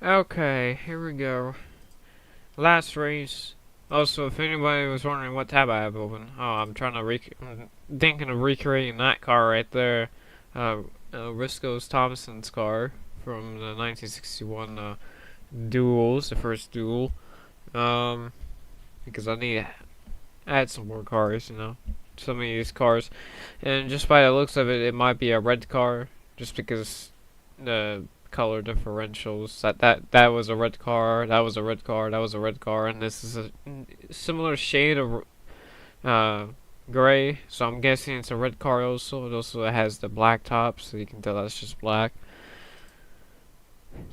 Okay, here we go. Last race. Also, if anybody was wondering what tab I have open, I'm trying to I'm thinking of recreating that car right there. Uh, Risco's Thompson's car from the 1961 duels, the first duel. Um, because I need to add some more cars, some of these cars. And just by the looks of it, it might be a red car, just because the color differentials. That was a red car. That was a red car. That was a red car, and this is a similar shade of uh, gray. So I'm guessing it's a red car also. It also has the black top, so you can tell that's just black.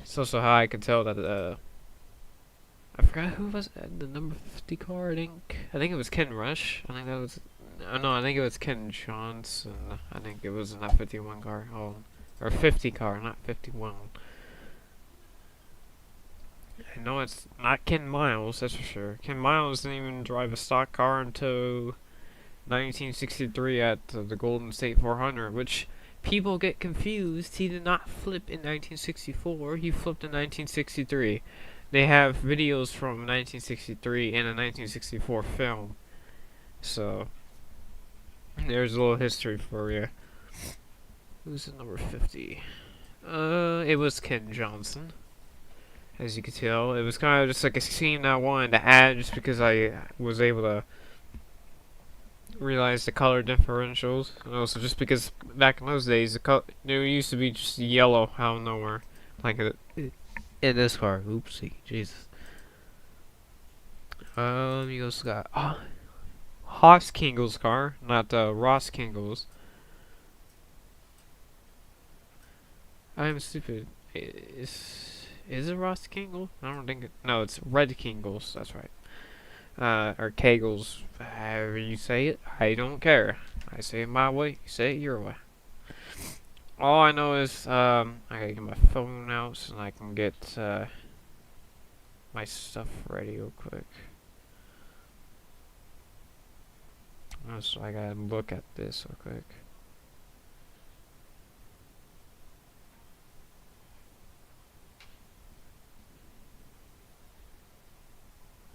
It's also how I can tell that I forgot who was the number 50 car. I think it was Ken Rush. I think that was. No, I think it was Ken Johnson. I think it was in that 51 car. Oh, or 50 car, not 51. I know it's not Ken Miles, that's for sure. Ken Miles didn't even drive a stock car until 1963 at the Golden State 400, which people get confused. He did not flip in 1964, he flipped in 1963. They have videos from 1963 and a 1964 film. So, there's a little history for you. Who's the number 50? It was Ken Johnson. As you can tell, it was kind of just like a scene I wanted to add just because I was able to realize the color differentials. And also just because back in those days, there used to be just yellow out of nowhere. Like in this car. Oopsie. Jesus. You also got Haas Kingle's car, not Ross Kingle's. I'm stupid. Is it Ross Kingle? I don't think it. No, it's Red Kingles. That's right. Or Kegels, however you say it. I don't care. I say it my way. You say it your way. All I know is I gotta get my phone out so I can get my stuff ready real quick. So I gotta look at this real quick.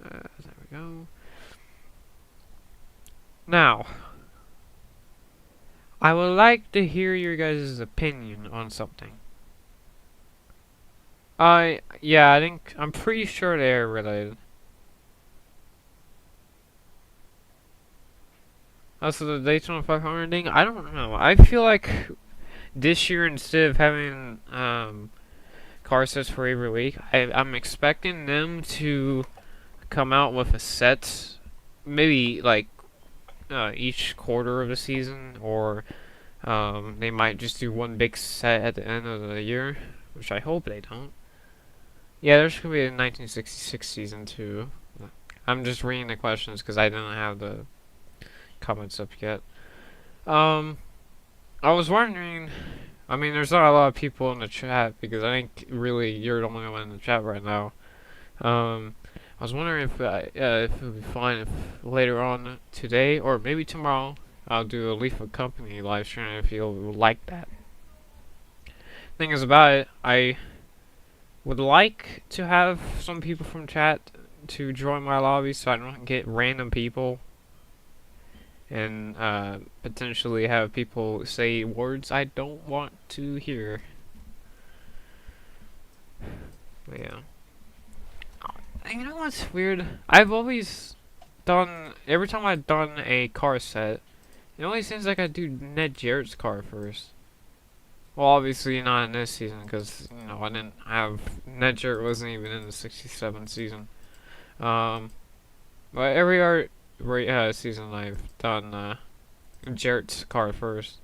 There we go. Now, I would like to hear your guys' opinion on something. Yeah, I'm pretty sure they are related. Also, the Daytona 500 thing, I don't know. I feel like this year, instead of having car sets for every week, I'm expecting them to come out with a set, maybe like each quarter of the season, or they might just do one big set at the end of the year, which I hope they don't. Yeah, there's gonna be a 1966 season too. I'm just reading the questions because I didn't have the comments up yet. Um, I was wondering. I mean, there's not a lot of people in the chat because I think really you're the only one in the chat right now. I was wondering if it would be fine if later on today or maybe tomorrow I'll do a Leaf of Company live stream if you would like that. Thing is about it, I would like to have some people from chat to join my lobby so I don't get random people and potentially have people say words I don't want to hear. But yeah. You know what's weird? I've always done, every time I've done a car set, it always seems like I do Ned Jarrett's car first. Well, obviously not in this season, because, I didn't have, Ned Jarrett wasn't even in the 67 season. But every season I've done, Jarrett's car first.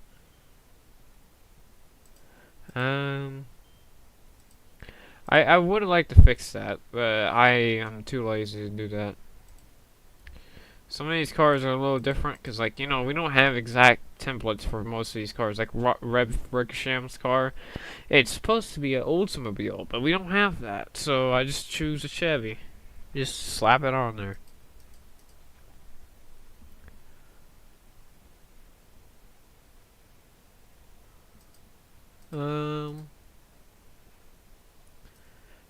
I would like to fix that, but I am too lazy to do that. Some of these cars are a little different because, like, we don't have exact templates for most of these cars. Like Rev Rickersham's car, it's supposed to be an Oldsmobile, but we don't have that, so I just choose a Chevy. Just slap it on there.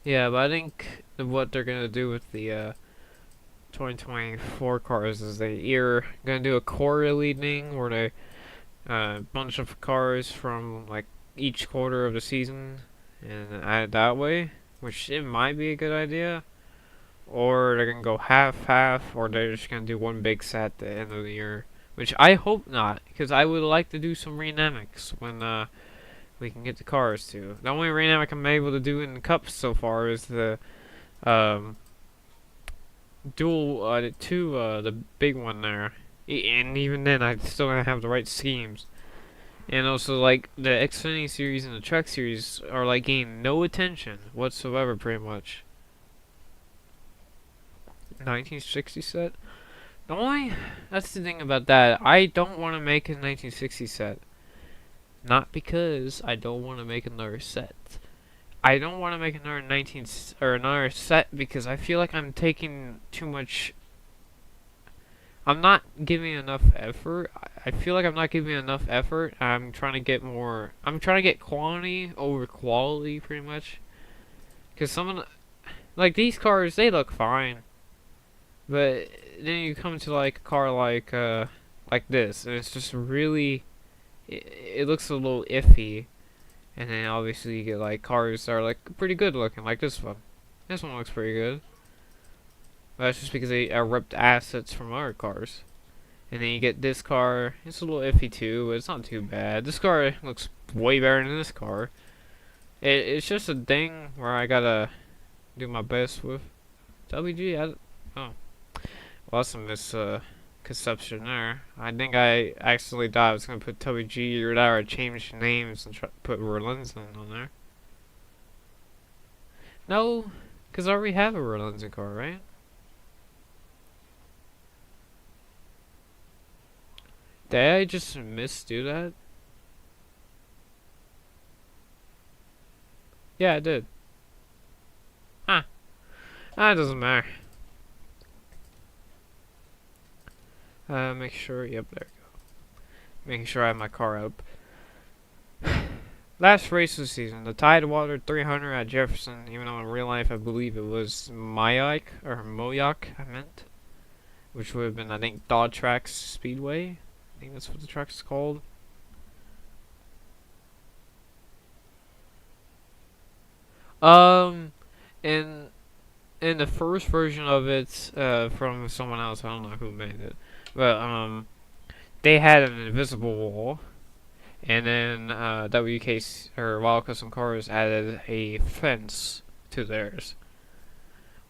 Yeah, but I think what they're gonna do with the 2024 cars is they either gonna do a quarterly thing where they bunch of cars from like each quarter of the season and add it that way, which it might be a good idea. Or they're gonna go half, or they're just gonna do one big set at the end of the year. Which I hope not, because I would like to do some dynamics when we can get the cars to. The only dynamic I'm able to do in the cups so far is the um, the big one there. And even then, I still gonna have the right schemes. And also, like, the Xfinity series and the Truck series are, like, getting no attention whatsoever, pretty much. 1960 set? That's the thing about that. I don't want to make a 1960 set. Not because I don't want to make another set. I don't want to make another another set because I feel like I'm taking too much. I'm not giving enough effort. I feel like I'm not giving enough effort. I'm trying to get more. I'm trying to get quantity over quality, pretty much. Because like these cars, they look fine, but then you come to like a car like this, and it's just really. It looks a little iffy. And then obviously you get like cars that are like pretty good looking, like this one. This one looks pretty good. But that's just because they ripped assets from other cars. And then you get this car. It's a little iffy too, but it's not too bad. This car looks way better than this car. It's just a thing where I gotta do my best with. WG, oh. Well, that's a misconception there. I think I accidentally thought I was gonna put WG or that, or change names and try to put Berlinson on there. No, because I already have a Berlinson car, right? Did I just do that? Yeah, I did. Huh. Ah, it doesn't matter. Make sure, yep, there we go. Making sure I have my car up. Last race of the season, the TIDEWATER 300 at Jefferson, even though in real life I believe it was Mayak, or Moyak, I meant. Which would have been, I think, Dodge Tracks Speedway. I think that's what the track's called. Um, in the first version of it, from someone else, I don't know who made it, but they had an invisible wall, and then WK or Wild Custom Cars added a fence to theirs.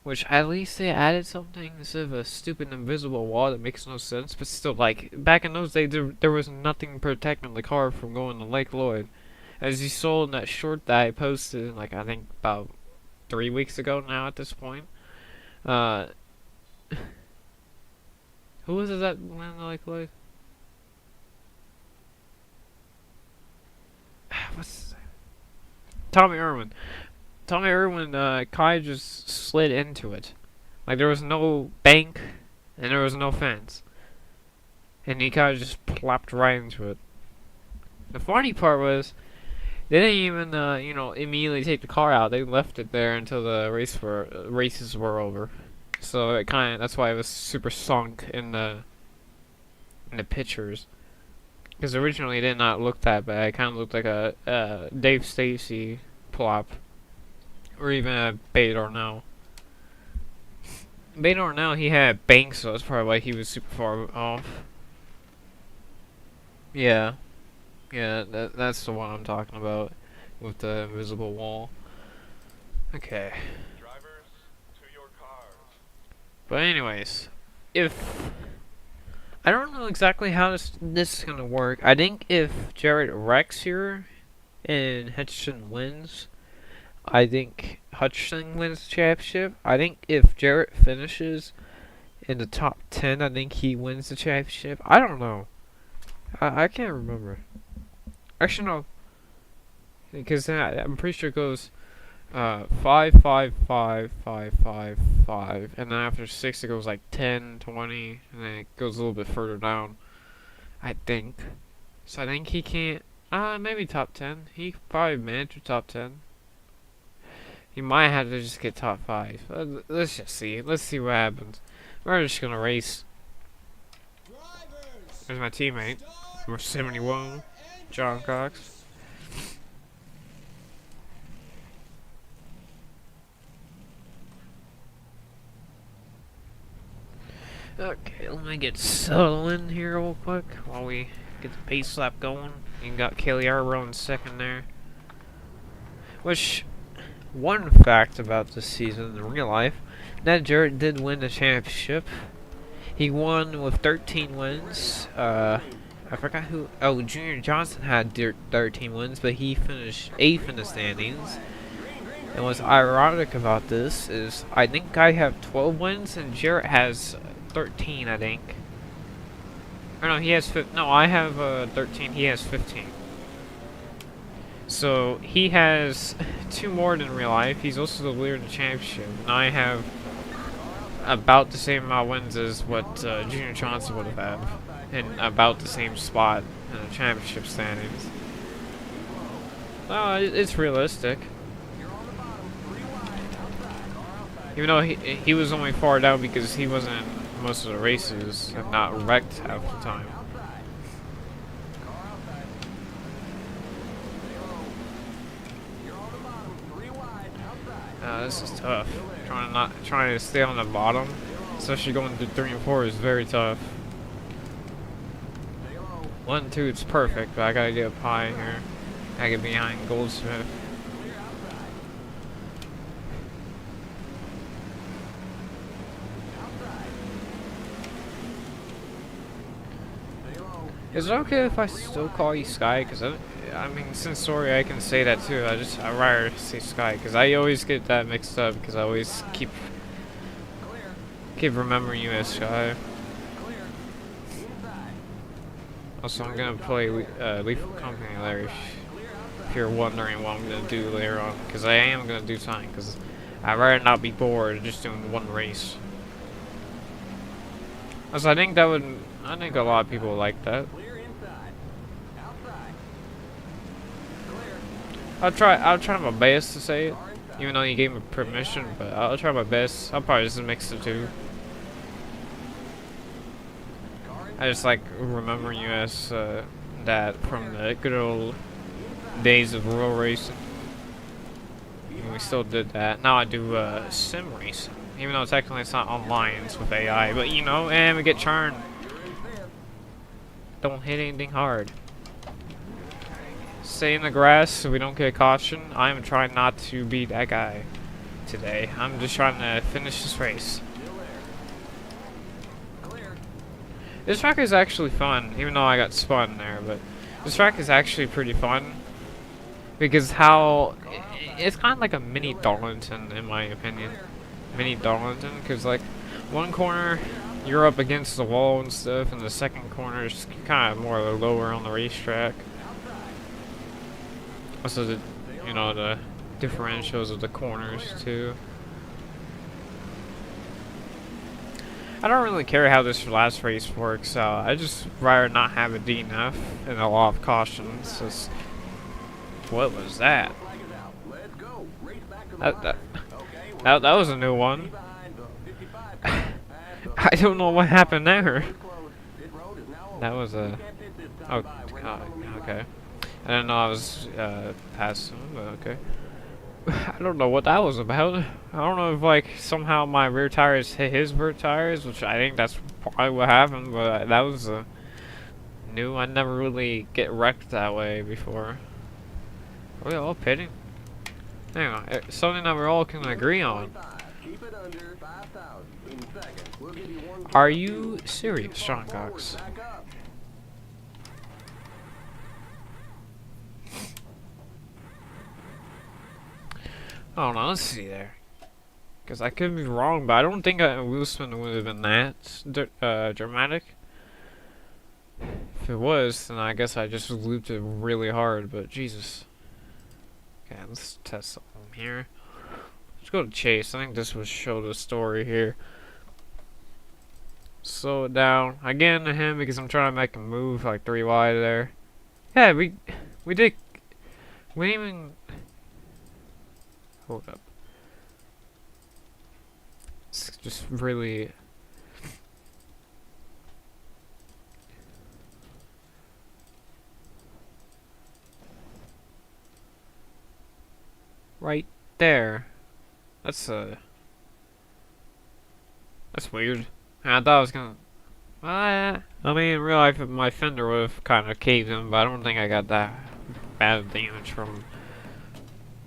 Which at least they added something instead of a stupid invisible wall that makes no sense. But still, like back in those days, there was nothing protecting the car from going to Lake Lloyd. As you saw in that short that I posted, like I think about 3 weeks ago now at this point. Uh, who was it that went to Lake Lloyd? What's Tommy Irwin? Tommy Irwin kind of just slid into it. Like there was no bank and there was no fence. And he kind of just plopped right into it. The funny part was they didn't even immediately take the car out. They left it there until the races were over. So it that's why it was super sunk in the pictures. Because originally it did not look that bad. It kind of looked like a Dave Stacy plop. Or even a Bait or No. Bait or No, he had banks, so that's probably why he was super far off. Yeah. Yeah, that's the one I'm talking about. With the invisible wall. Okay. Drivers, to your cars. But anyways, if... I don't know exactly how this is gonna work. I think if Jared wrecks here and Hutchinson wins, I think Hutchinson wins the championship. I think if Jarrett finishes in the top 10, I think he wins the championship. I don't know. I can't remember. Actually, no. Because I'm pretty sure it goes 5, 5, 5, 5, 5, 5. And then after 6, it goes like 10, 20. And then it goes a little bit further down. I think. So I think he can't. Maybe top 10. He could probably manage the top 10. He might have to just get top 5. Let's just see. Let's see what happens. We're just gonna race. There's my teammate. Number 71, John Cox. Okay, let me get settled in here real quick while we get the pace lap going. You got Kelly Arbor in second there. Which, one fact about this season in real life, Ned Jarrett did win the championship. He won with 13 wins. I forgot who. Oh, Junior Johnson had 13 wins, but he finished 8th in the standings. And what's ironic about this is I think I have 12 wins and Jarrett has 13, I think. Or no, he has no, I have 13. He has 15. So he has 2 more than real life. He's also the leader of the championship, and I have about the same amount of wins as what Junior Johnson would have had, and about the same spot in the championship standings. It's realistic. Even though he was only far down because he wasn't in most of the races and not wrecked half the time. This is tough. Trying to stay on the bottom, especially going through 3 and 4 is very tough. 1 and 2 it's perfect, but I gotta get up high here. I get behind Goldsmith. Is it okay if I still call you Sky? Because I mean, since sorry, I can say that too. I rather say Sky because I always get that mixed up because I always keep remembering you as Sky. Also, I'm gonna play Lethal Company later. If you're wondering what I'm gonna do later on, because I am gonna do something. Because I'd rather not be bored just doing one race. Also, I think a lot of people like that. I'll try my best to say it, even though you gave me permission, but I'll try my best. I'll probably just mix the two. I just like remembering you as that from the good old days of real racing. And we still did that. Now I do sim racing, even though technically it's not online, it's with AI, but you know, and we get churned. Don't hit anything hard. Stay in the grass so we don't get caution. I'm trying not to be that guy today. I'm just trying to finish this race. This track is actually fun, even though I got spun there, but this track is actually pretty fun. Because it's kind of like a mini Darlington in my opinion. Mini Darlington, because like one corner you're up against the wall and stuff, and the second corner is kind of more lower on the racetrack. Also, the differentials of the corners too. I don't really care how this last race works out. I just rather not have a DNF and a lot of cautions. Just, what was that? That was a new one. I don't know what happened there. That was a... Oh, okay. I didn't know I was past him, but okay. I don't know what that was about. I don't know if like somehow my rear tires hit his rear tires, which I think that's probably what happened, but that was new. I never really get wrecked that way before. Are we all pitting? Hang on, something that we all can agree on. Are you serious, Sean Cox? I don't know, let's see there. Because I could be wrong, but I don't think a wheel spin would have been that dramatic. If it was, then I guess I just looped it really hard, but Jesus. Okay, let's test something here. Let's go to Chase. I think this will show the story here. Slow it down. Again to him because I'm trying to make him move like 3 wide there. Yeah, we didn't even... Hold up. Just really. Right there. That's that's weird. I thought I was gonna. I mean, in real life, my fender would have kind of caved in, but I don't think I got that bad damage from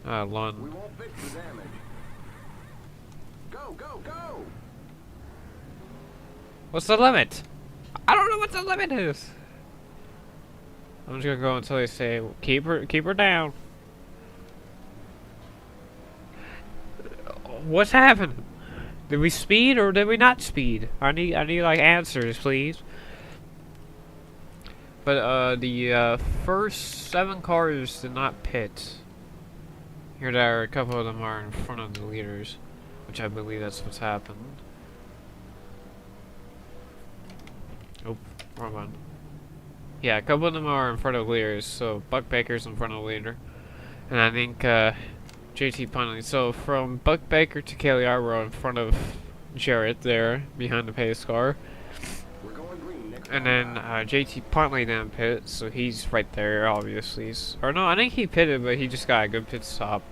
We Lund. won't fix the damage. Go, go, go! What's the limit? I don't know what the limit is. I'm just gonna go until they say keep her down. What's happened? Did we speed or did we not speed? I need like answers, please. But the first 7 cars did not pit. Here there are a couple of them are in front of the leaders, which I believe that's what's happened. Oh, wrong one. Yeah, a couple of them are in front of leaders, so Buck Baker's in front of the leader. And I think JT Punley. So from Buck Baker to Kelly Arborough in front of Jarrett there, behind the pace car. We're going green next And time. then JT Punley didn't pit, so he's right there, obviously. Or no, I think he pitted, but he just got a good pit stop.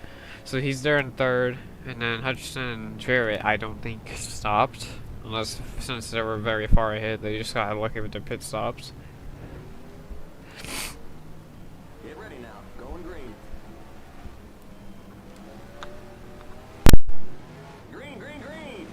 So he's there in third. And then Hutchinson and Jarrett, I don't think stopped. Unless, since they were very far ahead, they just got lucky with their pit stops. Get ready now. Going green. Green, green, green!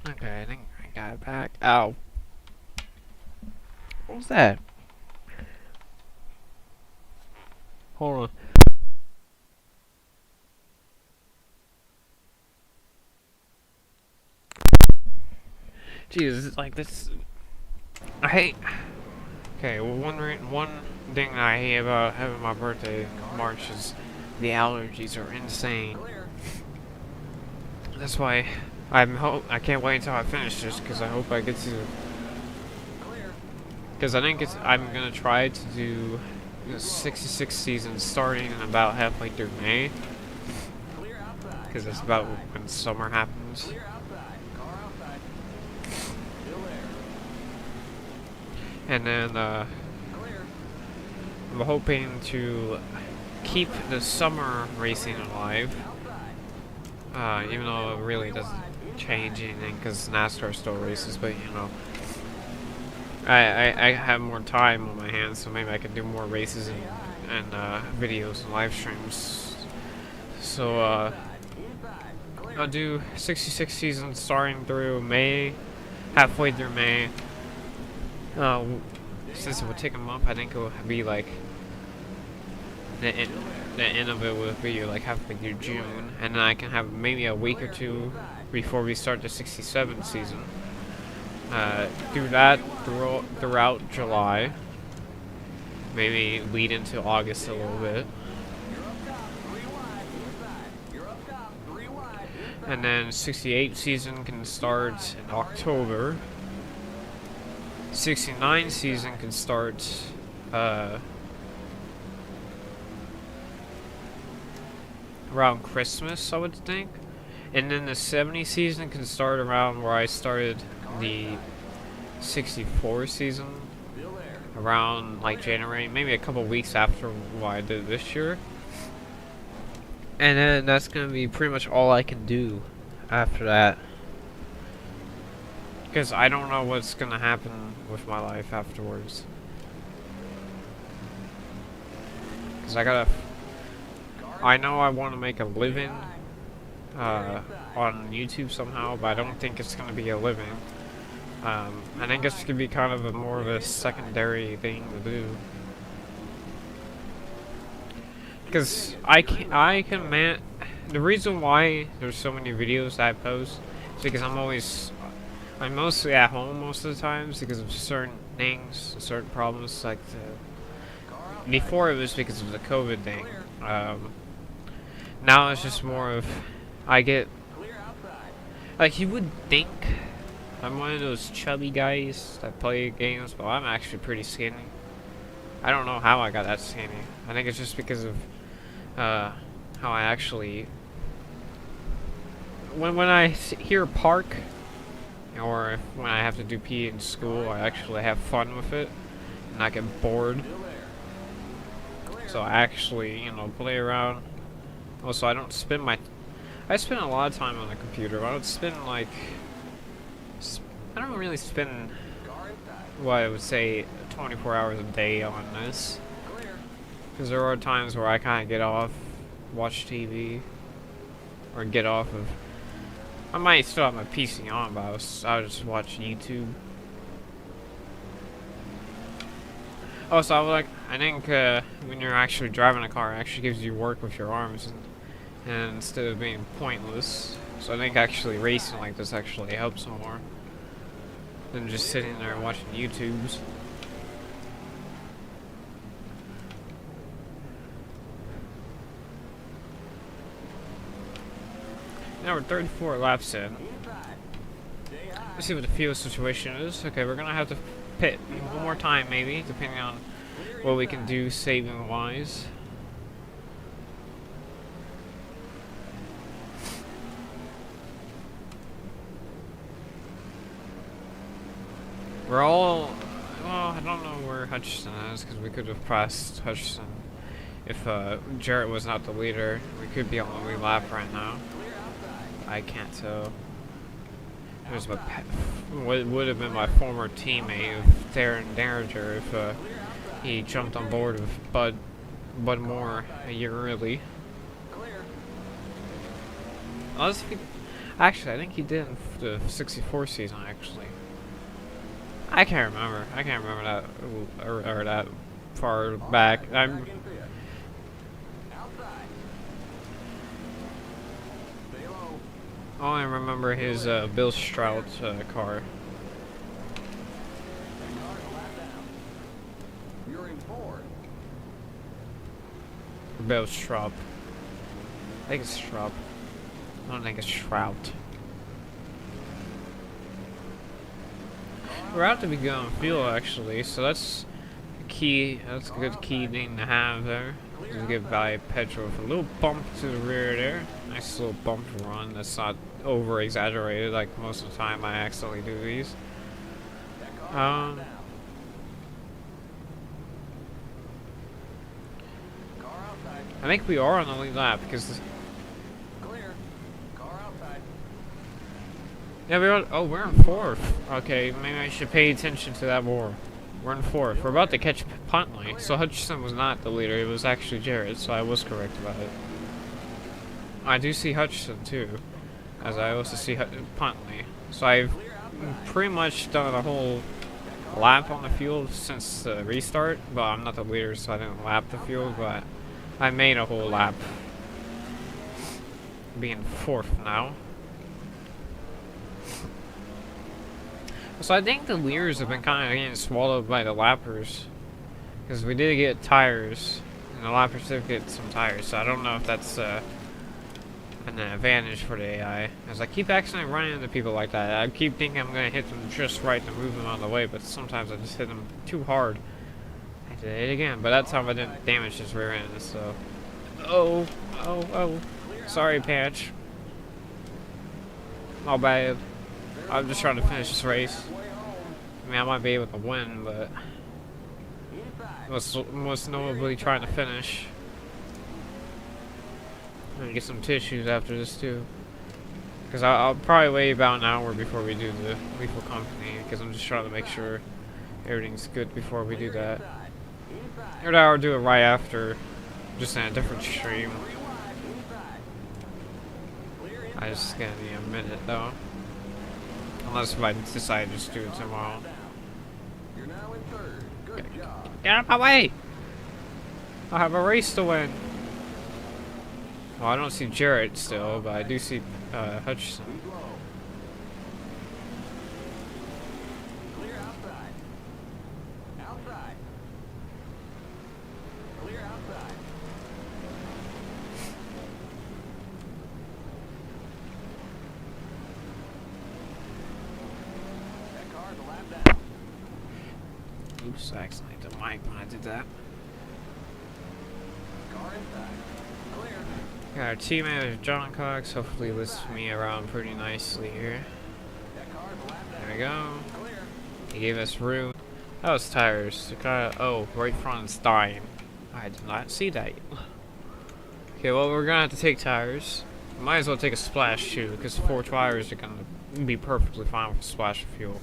Okay, I think I got it back. Ow. What was that? Hold on. Jesus, it's like this. I hate. Okay, well, one thing I hate about having my birthday in March is the allergies are insane. Clear. That's why I can't wait until I finish this because I hope I get to. Clear. Because I think I'm gonna try to do 66 seasons starting in about halfway through May. Clear outside. Because that's about when summer happens. Clear outside. Car outside. Still there. And then Clear. I'm hoping to keep the summer racing alive. Outside. Even though it really doesn't change anything because NASCAR still races, but you know, I have more time on my hands, so maybe I can do more races and videos and live streams. So Inside. I'll do 66 seasons starting through May, halfway through May. Since it would take a month, I think it would be like the end of it would be like halfway through June, and then I can have maybe a week or two before we start the 67 season. Do that throughout July, maybe lead into August a little bit, You're up top. 3 wide. Inside. You're up top. 3 wide. Inside. and then 68 season can start in October. 69 season can start around Christmas, I would think. And then the 70 season can start around where I started the 64 season, Still there. around like January, maybe a couple weeks after what I did this year. And then that's gonna be pretty much all I can do after that. Because I don't know what's gonna happen with my life afterwards. because I know I want to make a living on YouTube somehow, but I don't think it's going to be a living. I think it's going to be kind of more of a secondary thing to do. Because the reason why there's so many videos that I post is because I'm mostly at home most of the times because of certain things, certain problems, like before it was because of the COVID thing. Now it's just more of, like, you would think I'm one of those chubby guys that play games, but I'm actually pretty skinny. I don't know how I got that skinny. I think it's just because of how I actually, when I hear park, or when I have to do PE in school, I actually have fun with it, and I get bored. So I actually, play around. Also, I spend a lot of time on the computer. I don't really spend, what I would say, 24 hours a day on this. Because there are times where I kind of get off, watch TV, or get off of, I might still have my PC on, but I'll just watch YouTube. Also, I think when you're actually driving a car, it actually gives you work with your arms, and instead of being pointless. So I think actually racing like this actually helps more than just sitting there and watching YouTubes. Now we're 34 laps in. Let's see what the fuel situation is. Okay, we're gonna have to pit one more time maybe, depending on what we can do saving wise. Well, I don't know where Hutchinson is, because we could have passed Hutchinson if Jarrett was not the leader. We could be on the lead lap right now. I can't tell. There's what would have been my former teammate, Darren Derringer, if he jumped on board with Bud Moore a year early. Actually, I think he did in the 64 season, actually. I can't remember that, or that far back. I only remember his Bill Strout car. Bill Strout. I think it's Strout. I don't think it's Strout. We're out to be going fuel actually, so that's key. That's a good key thing to have there. Just get by petrol with a little bump to the rear there. Nice little bump to run. That's not over exaggerated like most of the time I accidentally do these. I think we are on the lead lap because yeah, we're in fourth. Okay, maybe I should pay attention to that more. We're in fourth. We're about to catch Puntley. So Hutchinson was not the leader. It was actually Jarrett, so I was correct about it. I do see Hutchinson too, as I also see Puntley. So I've pretty much done a whole lap on the field since the restart, but I'm not the leader, so I didn't lap the field, but I made a whole lap. Being fourth now. So I think the leaders have been kind of getting swallowed by the lappers, because we did get tires, and the lappers did get some tires, so I don't know if that's an advantage for the AI, as I keep accidentally running into people like that. I keep thinking I'm going to hit them just right to move them out of the way, but sometimes I just hit them too hard. I did it again, but that time I didn't damage his rear end, so... Oh. Sorry, Patch. My bad. I'm just trying to finish this race. I mean, I might be able to win, but most notably trying to finish. I'm gonna get some tissues after this too, because I'll probably wait about an hour before we do the lethal company, because I'm just trying to make sure everything's good before we do that. Or I'll do it right after just in a different stream. 3 wide, inside. Clear inside. I just gonna need a minute though. Unless if I decide to just do it tomorrow. You're now in third. Good job. Get out of my way! I have a race to win. Well, I don't see Jarrett still, but I do see Hutchison. Move low. Clear outside. Outside. Clear outside. That car's a lap down. Oops, I accidentally hit the mic when I did that. Car inside. Clear. Got our teammate John Cox, hopefully lifts me around pretty nicely here. That car's a lap down. There we go. Clear. He gave us room. That was tires. The car, oh, right front's dying. I did not see that. Okay, well, we're gonna have to take tires. Might as well take a splash too, because 4 tires are gonna be perfectly fine with a splash of fuel.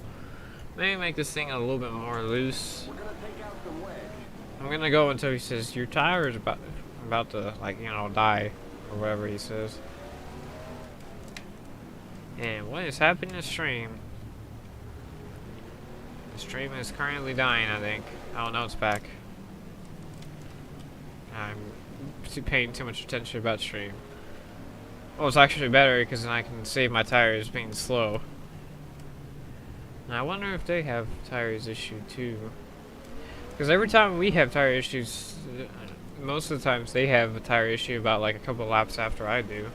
Maybe make this thing a little bit more loose. We're gonna take out some wedge. I'm gonna go until he says your tire is about to, like, you know, die, or whatever he says. And what is happening to the stream? The stream is currently dying, I think. Oh no, it's back. I'm paying too much attention about stream. Oh, it's actually better because then I can save my tires being slow. And I wonder if they have tires issue too. Because every time we have tire issues, most of the times they have a tire issue about like a couple laps after I do.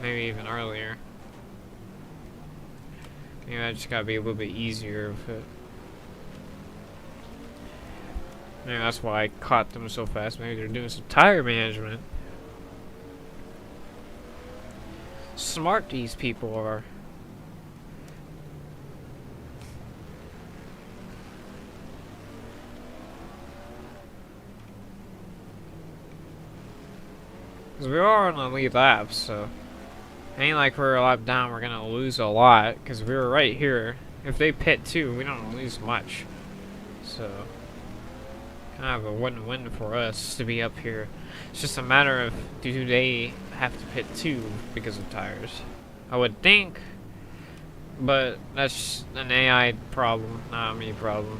Maybe even earlier. Maybe I just gotta be a little bit easier with it. Maybe that's why I caught them so fast. Maybe they're doing some tire management. Smart these people are. Because we are on the lead lap, so ain't like we're a lap down, we're gonna lose a lot. Because we were right here. If they pit too, we don't lose much. So kind of a win-win for us to be up here. It's just a matter of, do they have to pit too because of tires? I would think, but that's an AI problem, not a me problem.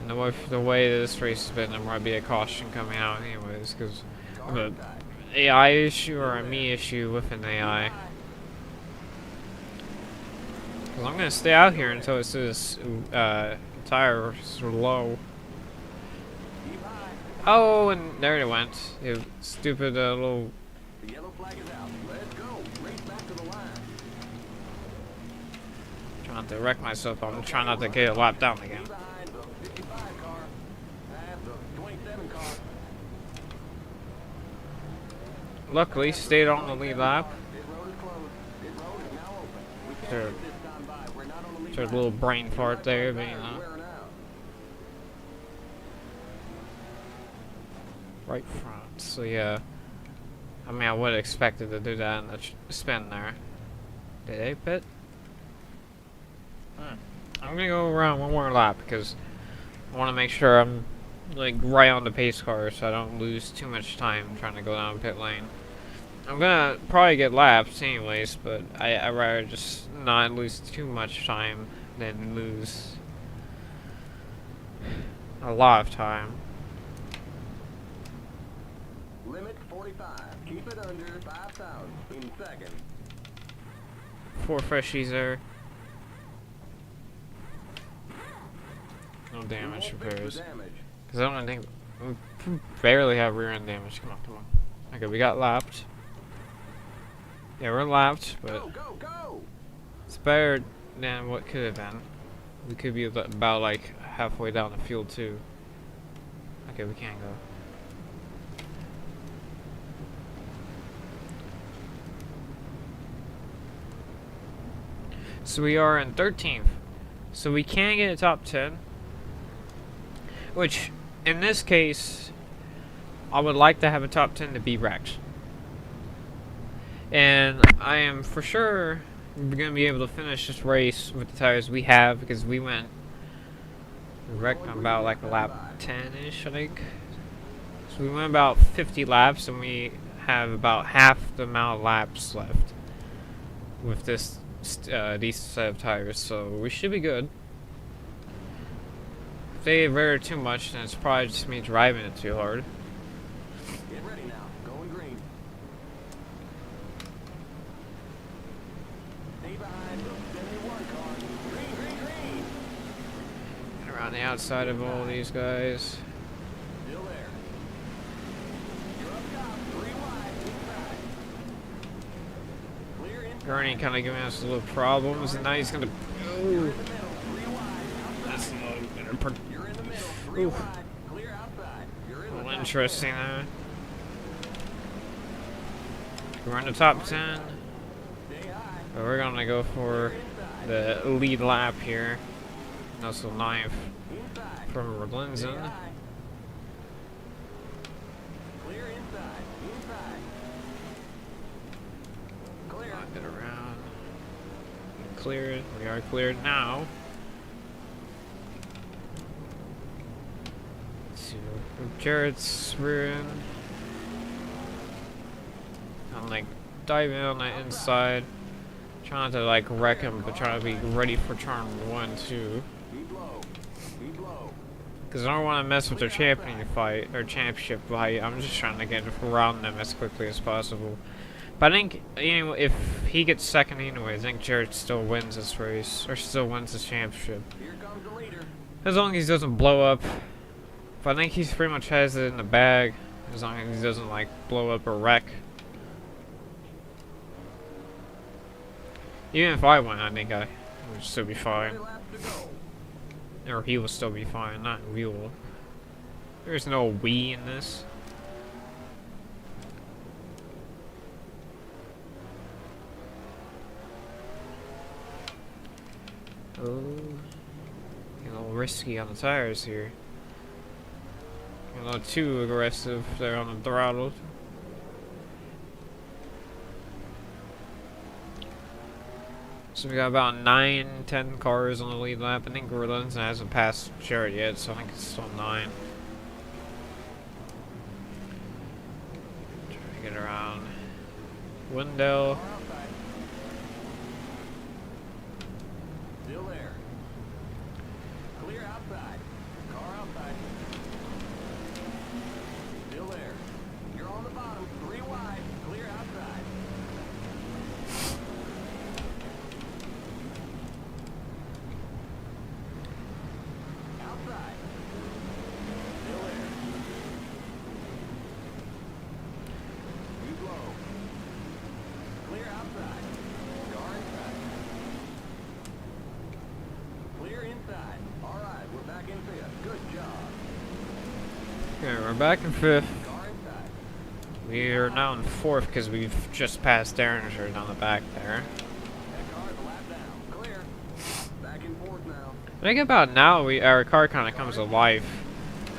And the way this race has been, there might be a caution coming out anyways, because of an AI issue or a me issue with an AI. Cause I'm gonna stay out here until it says tires are low. Oh, and there it went. You stupid little. The yellow flag is out. Let's go. Race back to the line. Trying not to wreck myself. I'm trying not to get a lap down again. Behind the 55 car. And the 27 car. Luckily, stayed on the lead lap. Pit road is closed. Pit road is now open. We can't Sure. let this time by. We're not on the lead There's a lap. little brain fart there, but you Tires know. wearing out. Right front. So yeah. I mean, I would have expected to do that in the spin there. Did they pit? I'm gonna go around one more lap because I want to make sure I'm like right on the pace car so I don't lose too much time trying to go down pit lane. I'm gonna probably get laps anyways, but I'd rather just not lose too much time than lose a lot of time. Limit 45. Keep it under 5,000 in second. 4 freshies there. No damage repairs. Because I don't think we barely have rear end damage. Come on, come on. Okay, we got lapped. Yeah, we're lapped, but Go, go, go! it's better than what could have been. We could be about like halfway down the field too. Okay, we can't go. So we are in 13th. So we can get a top 10. Which, in this case, I would like to have a top 10 to be wrecked. And I am for sure going to be able to finish this race with the tires we have because we went We wrecked on about like lap 10-ish, I think. So we went about 50 laps, and we have about half the amount of laps left with this these set of tires. So we should be good. If they vary too much, then it's probably just me driving it too hard. Get ready now. Going green. Stay behind the 71 car. Green, green, green. And around the outside of all these guys. Still there. You're up top. 3 wide. Inside. Clear inside. Gurney kind of giving us a little problems, and now he's gonna. You're in the middle. 3 wide. Outside. That's a little You're in the middle. 3 Oof. wide. Clear outside. You're in the top interesting 10. there. We're in the top 10, Stay high. but we're gonna go for Inside. the lead lap here. That's the ninth Inside. from Stay Berlinson. high. Clear inside. Inside. Clear. Get around. Cleared. We are cleared now. So Jarrett's rearing. I'm like diving on the inside, trying to like wreck him, but trying to be ready for turn 1, 2. Keep low. Keep low. Because I don't want to mess with their champion fight or championship fight. I'm just trying to get around them as quickly as possible. But I think, you know, if he gets second anyway, I think Jarrett still wins this race, or still wins this championship. Here comes the leader. As long as he doesn't blow up. But I think he pretty much has it in the bag, as long as he doesn't like blow up or wreck. Even if I win, I think I would still be fine. 3 laps to go. Or he will still be fine, not we will. There's no we in this. Oh, a little risky on the tires here. A little too aggressive there on the throttle. So we got about 9, 10 cars on the lead lap. I think Berlinson hasn't passed Jarrett yet, so I think it's still 9. Trying to get around Wendell. Car outside. Still there. Clear outside. Car outside. Still there. You're on the bottom. 3 wide. Clear outside. Outside. Still there. You blow. Clear outside. Car inside. Clear inside. All right, we're back in 5th. Good job. Okay, we're back in 5th. Car inside. We are now in 4th because we've just passed Derringer down the back there. That car's a lap down. Clear. Back in 4th now. I think about now our car kind of comes alive.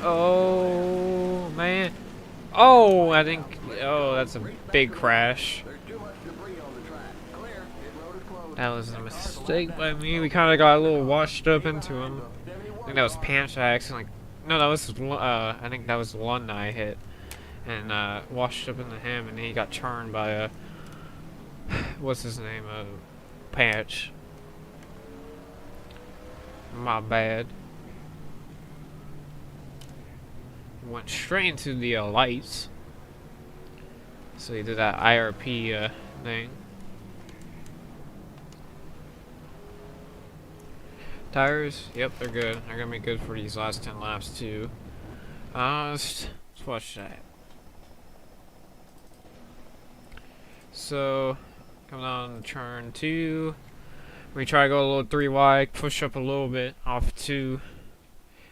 Oh man! Oh, I think. Oh, that's a big crash. There's too much debris on the track. Clear. Pit road is closed. That was a mistake by me. We kind of got a little washed up into him. I think that was Panch. I accidentally. No, that was. I think that was the one that I hit, and washed up into him, and he got turned by a. What's his name? Panch. My bad. Went straight into the lights. So he did that IRP thing. Tires, yep, they're good. They're gonna be good for these last 10 laps too. Let's watch that. So, coming on turn 2. We try to go a little 3 wide, push up a little bit off 2.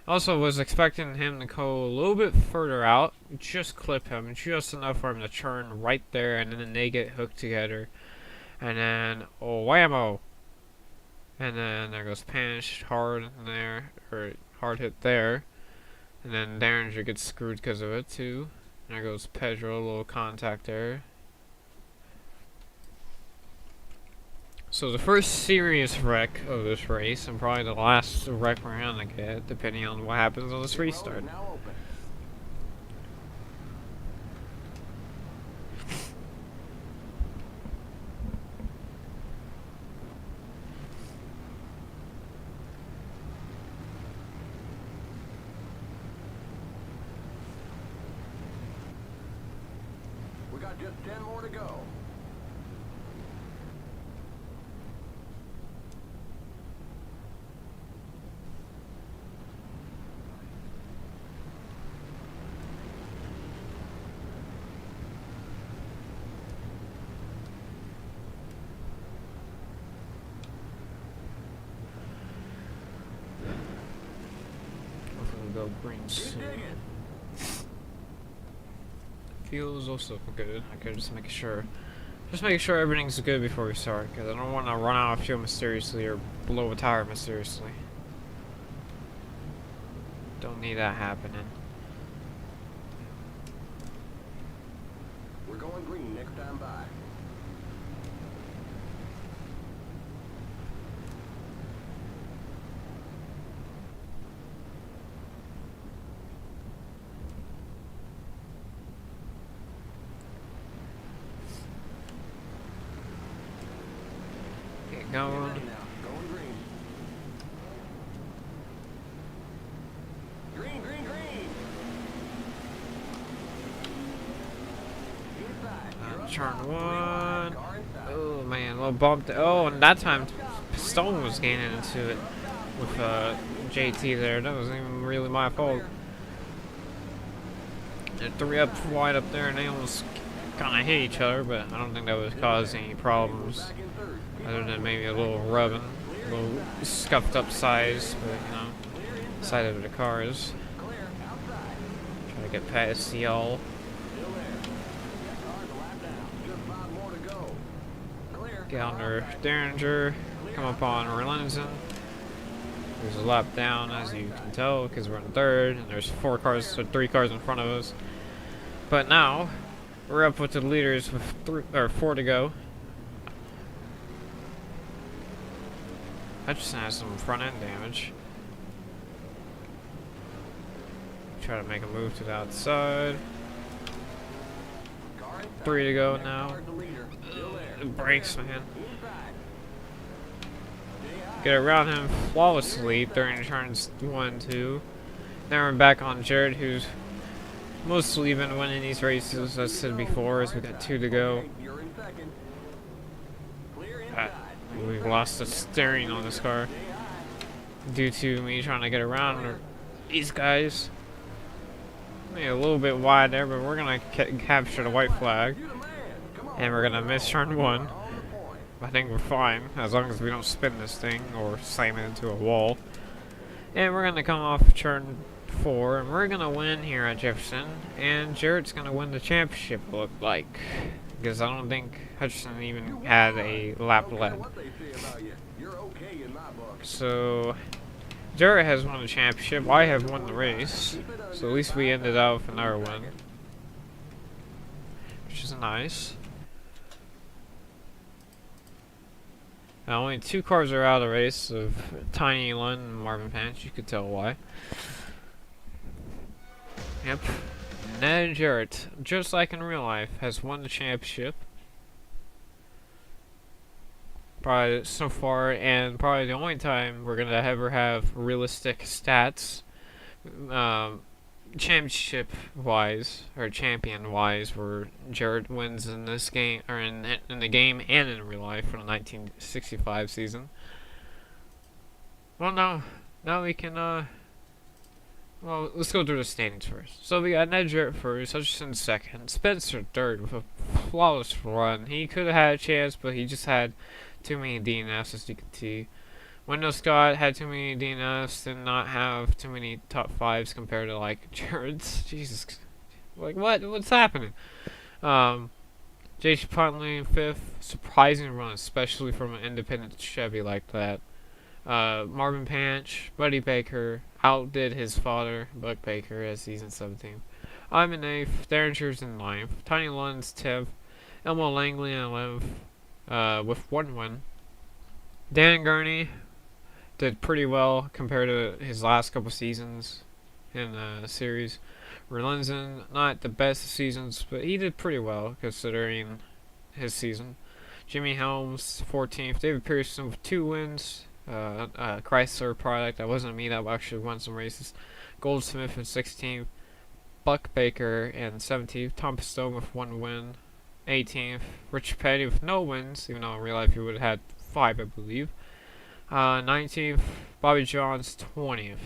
Also was expecting him to go a little bit further out, just clip him, just enough for him to turn right there, and then they get hooked together. And then, oh, whammo! And then there goes Panish, hard there, or hard hit there. And then Derringer gets screwed because of it too. And there goes Pedro, a little contact there. So the first serious wreck of this race, and probably the last wreck we're gonna get, depending on what happens on this Pit road is restart. now open. We got just 10 more to go. Hopefully we'll go green Keep soon. digging. Fuel's also good. Okay, just making sure everything's good before we start, because I don't want to run out of fuel mysteriously or blow a tire mysteriously. Don't need that happening. We're going green next time by. Get Get going. ready now. Going green. Green, green, green. Inside. You're up Turn top. one. Car inside. Oh man, well bumped. Oh, and that time Stone was gaining into it with JT there. That wasn't even really my fault. And 3 up wide up there, and they almost kind of hit each other, but I don't think that would cause any problems Back in third. other than maybe a little rubbing, a little scuffed up sides, but you know, side of the cars. Clear. Outside. Try to get past y'all. Still there. Car's a lap down. Just 5 more to go. Clear. Get Car under outside. Derringer, come up on Relenson. There's a lap down, as you can tell, because we're in third, and there's 4 cars, or 3 cars in front of us. But now, we're up with the leaders with 4 to go. Hutchison has some front end damage. Try to make a move to the outside. Car inside. 3 to go Next now. car's the leader. Still there. Brakes, man. Inside. Get around him flawlessly during turns 1, 2. Now we're back on Jared, who's mostly been winning these races, as I said before, as we got 2 to go. Okay, you're in second. Clear Ah, inside. we've lost the steering on this car due to me trying to get around these guys. Maybe a little bit wide there, but we're gonna capture the white flag, You the man. Come on. and we're gonna miss turn 1. On the point. I think we're fine, as long as we don't spin this thing or slam it into a wall. And we're gonna come off turn 4, and we're gonna win here at Jefferson, and Jarrett's gonna win the championship, look like, because I don't think Hutchinson even had a lap Don't care left. what they say about you. You're okay in my book. So Jarrett has won the championship. I have won the race, so at least we ended up with another one, which is nice. Now only 2 cars are out of the race of Tiny Lund and Marvin Pants. You could tell why. Yep. Ned Jarrett, just like in real life, has won the championship. Probably so far, and probably the only time we're gonna ever have realistic stats, championship-wise or champion-wise, where Jarrett wins in this game or in the game and in real life for the 1965 season. Well, now we can well, let's go through the standings first. So we got Ned Jarrett first, Hutchinson second, Spencer third with a flawless run. He could have had a chance, but he just had too many DNFs, as you can see. Wendell Scott had too many DNFs, did not have too many top 5s compared to like Jarrett's. Jesus, like what's happening? J.C. Pontley fifth, surprising run, especially from an independent Chevy like that. Marvin Panch, Buddy Baker outdid his father, Buck Baker, as season 17. I'm in 8th, Derringer's in 9th, Tiny Lund's 10th, Elmo Langley in 11th, with 1 win. Dan Gurney did pretty well compared to his last couple seasons in the series. Relenzen, not the best seasons, but he did pretty well considering his season. Jimmy Helms, 14th. David Pearson with 2 wins. Chrysler product. That wasn't me. That actually won some races. Goldsmith in 16th. Buck Baker in 17th. Tom Pistone with 1 win. 18th. Rich Petty with no wins, even though in real life he would have had 5, I believe. 19th. Bobby Johns, 20th.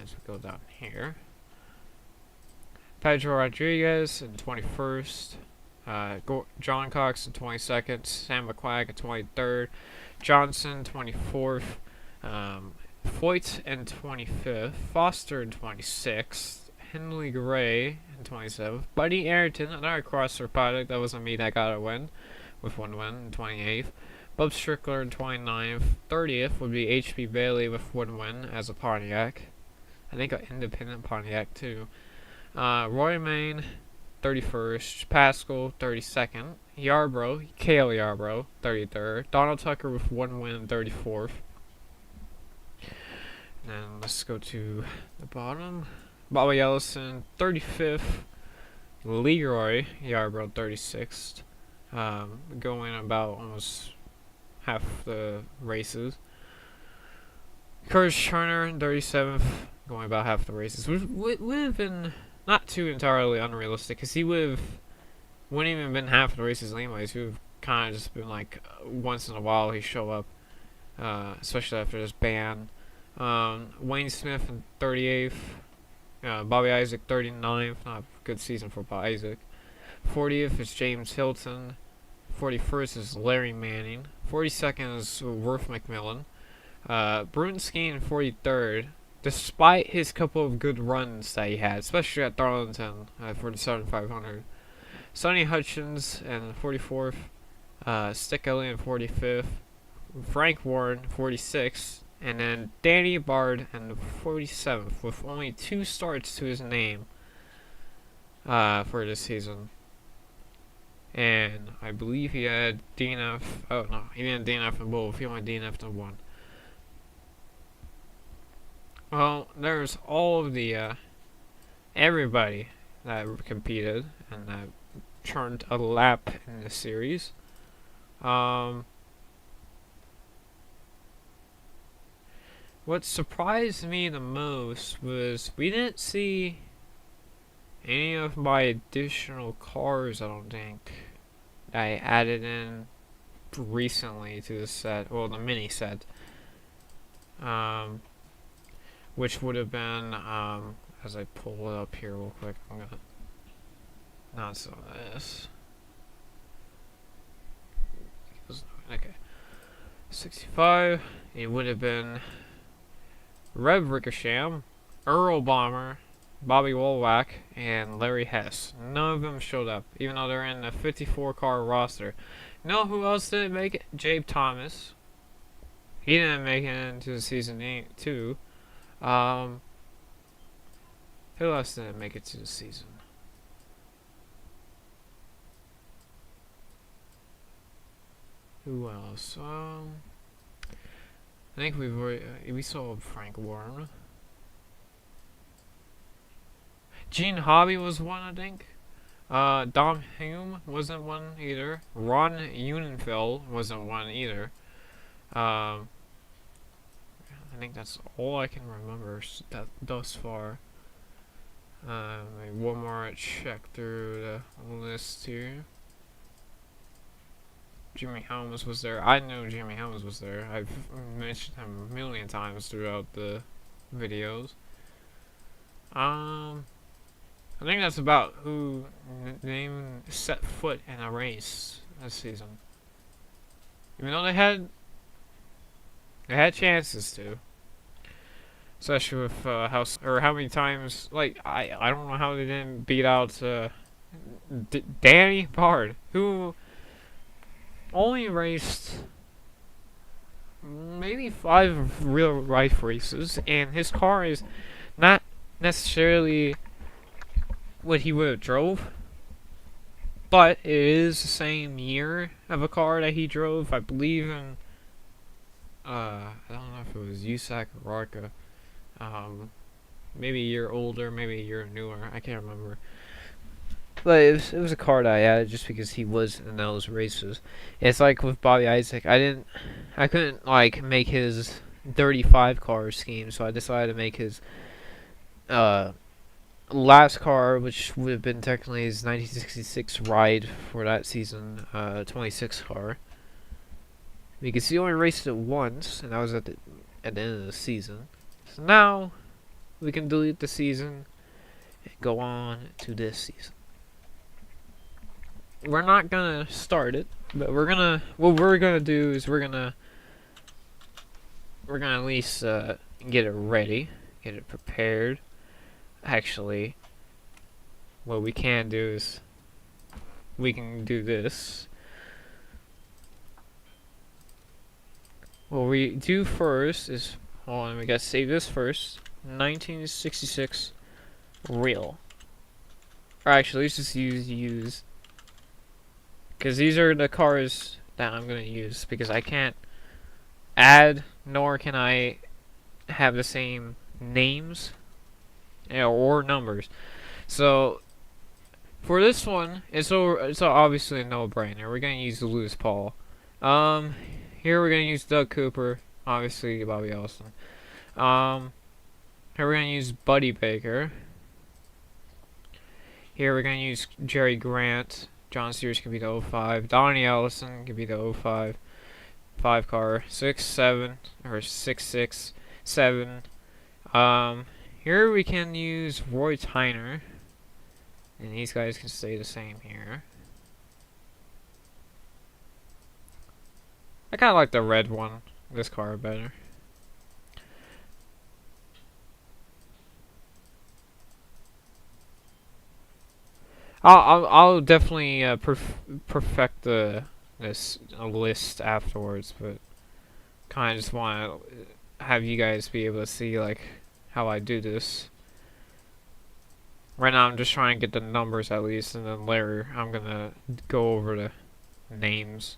As we go down here. Pedro Rodriguez in 21st. John Cox in 22nd. Sam McQuagg in 23rd. Johnson 24th. Foyt in 25th. Foster in 26th. Henley Gray in 27th. Buddy Ayrton, another crosser product. That wasn't me that got a win. With 1 win in 28th. Bub Strickler in 29th. 30th would be H.B. Bailey with 1 win as a Pontiac. I think an independent Pontiac too. Roy Main, 31st. Pascal, 32nd. Yarbrough, Cale Yarbrough, 33rd. Donald Tucker with 1 win, 34th. And then let's go to the bottom. Bobby Ellison, 35th. Leroy Yarbrough, 36th. Going about almost half the races. Curtis Turner, 37th. Going about half the races. Would have been not too entirely unrealistic, because he wouldn't even been half the races anyways. He would have kind of just been like once in a while he show up, especially after this ban. Wayne Smith in 38th. Bobby Isaac 39th. Not a good season for Bobby Isaac. 40th is James Hilton. 41st is Larry Manning. 42nd is Worth McMillan. Brunski in 43rd. Despite his couple of good runs that he had, especially at Darlington for the 7500. Sonny Hutchins in 44th. Stick Ellie in 45th. Frank Warren 46th. And then Danny Bard in 47th with only 2 starts to his name for this season. And I believe he had DNF. Oh no, he didn't DNF in both. He only DNF'd in 1. Well, there's all of the everybody that competed and that turned a lap in the series. What surprised me the most was we didn't see any of my additional cars, I don't think, I added in recently to the set, well, the mini set. Which would have been, as I pull it up here real quick, I'm gonna, not some of this. Okay. 65, it would have been Rev Rickersham, Earl Bomber, Bobby Wolwack, and Larry Hess. None of them showed up, even though they're in the 54-car roster. You know who else didn't make it? Jabe Thomas. He didn't make it into the season 2. Who else didn't make it to the season? Who else? I think we saw Frank Warren. Gene Hobby was one, I think. Dom Hume wasn't one either. Ron Unenfeld wasn't one either. I think that's all I can remember thus far. Maybe one more check through the list here. Jimmy Helms was there. I know Jimmy Helms was there. I've mentioned him a million times throughout the videos. I think that's about who named set foot in a race this season. Even though they had chances to. Especially with how many times, like, I don't know how they didn't beat out Danny Bard, who only raced maybe 5 real life races, and his car is not necessarily what he would have drove, but it is the same year of a car that he drove, I believe, in I don't know if it was USAC or Rorca. Maybe a year older, maybe a year newer. I can't remember. But it was a card I added just because he was in those races. It's like with Bobby Isaac. I couldn't like make his 35 car scheme, so I decided to make his uh last car, which would have been technically his 1966 ride for that season, 26 car. Because he only raced it once, and that was at the end of the season. So now we can delete the season and go on to this season. We're not gonna start it, but what we're gonna do is we're gonna at least get it ready, get it prepared. Actually, what we can do is we can do this. What we do first is, hold on, we gotta save this first. 1966 real. Or actually, let's just use, because these are the cars that I'm gonna use, because I can't add nor can I have the same names or numbers. So for this one, it's obviously a no-brainer. We're gonna use Lewis Paul. Here we're gonna use Doug Cooper, obviously Bobby Austin. Here we're gonna use Buddy Baker. Here we're gonna use Jerry Grant. John Sears can be the 05. Donnie Ellison can be the 05. 5 car. 6, 7, or 6, 6, 7. Here we can use Roy Tyner. And these guys can stay the same here. I kind of like the red one, this car better. I'll definitely perfect this list afterwards, but kind of just want to have you guys be able to see like how I do this. Right now I'm just trying to get the numbers at least, and then later I'm gonna go over the names.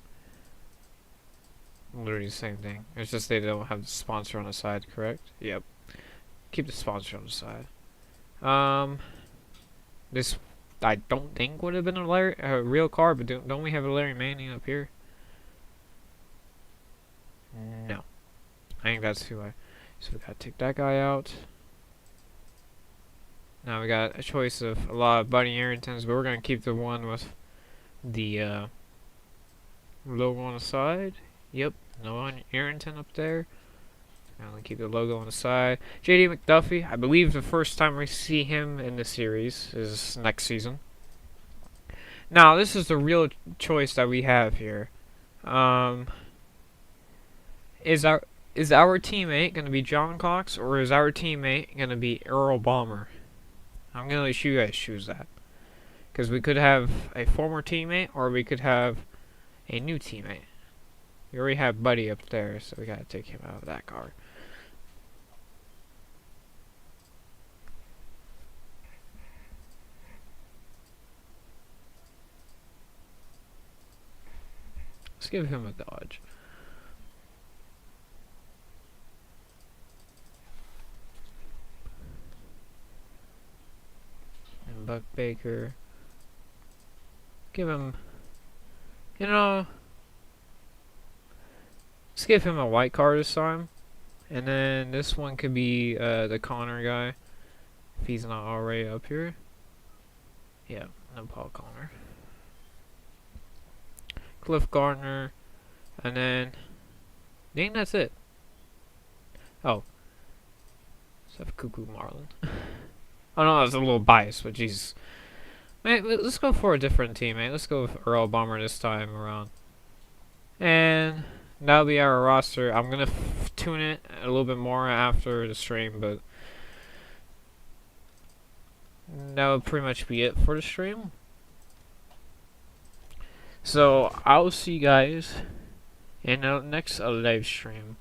Literally the same thing. It's just they don't have the sponsor on the side, correct? Yep. Keep the sponsor on the side. This I don't think would have been a real car, but don't we have a Larry Manning up here? No. I think that's who so we gotta take that guy out. Now we got a choice of a lot of Buddy Arringtons, but we're gonna keep the one with the logo on the side. Yep, no Arrington up there. I'm gonna keep the logo on the side. JD McDuffie, I believe the first time we see him in the series is next season. Now, this is the real choice that we have here. Is our teammate gonna be John Cox, or is our teammate gonna be Earl Balmer? I'm gonna let you guys choose that, because we could have a former teammate, or we could have a new teammate. We already have Buddy up there, so we gotta take him out of that car. Let's give him a Dodge. And Buck Baker. Give him, let's give him a white car this time. And then this one could be the Connor guy, if he's not already up here. Yeah, no Paul Connor. Cliff Gardner, and then I think that's it. Oh, let's have Cuckoo Marlin. Oh no, that's a little biased, but Jesus. Man, let's go for a different teammate. Let's go with Earl Bomber this time around. And that'll be our roster. I'm gonna tune it a little bit more after the stream, but that would pretty much be it for the stream. So I'll see you guys in the next live stream.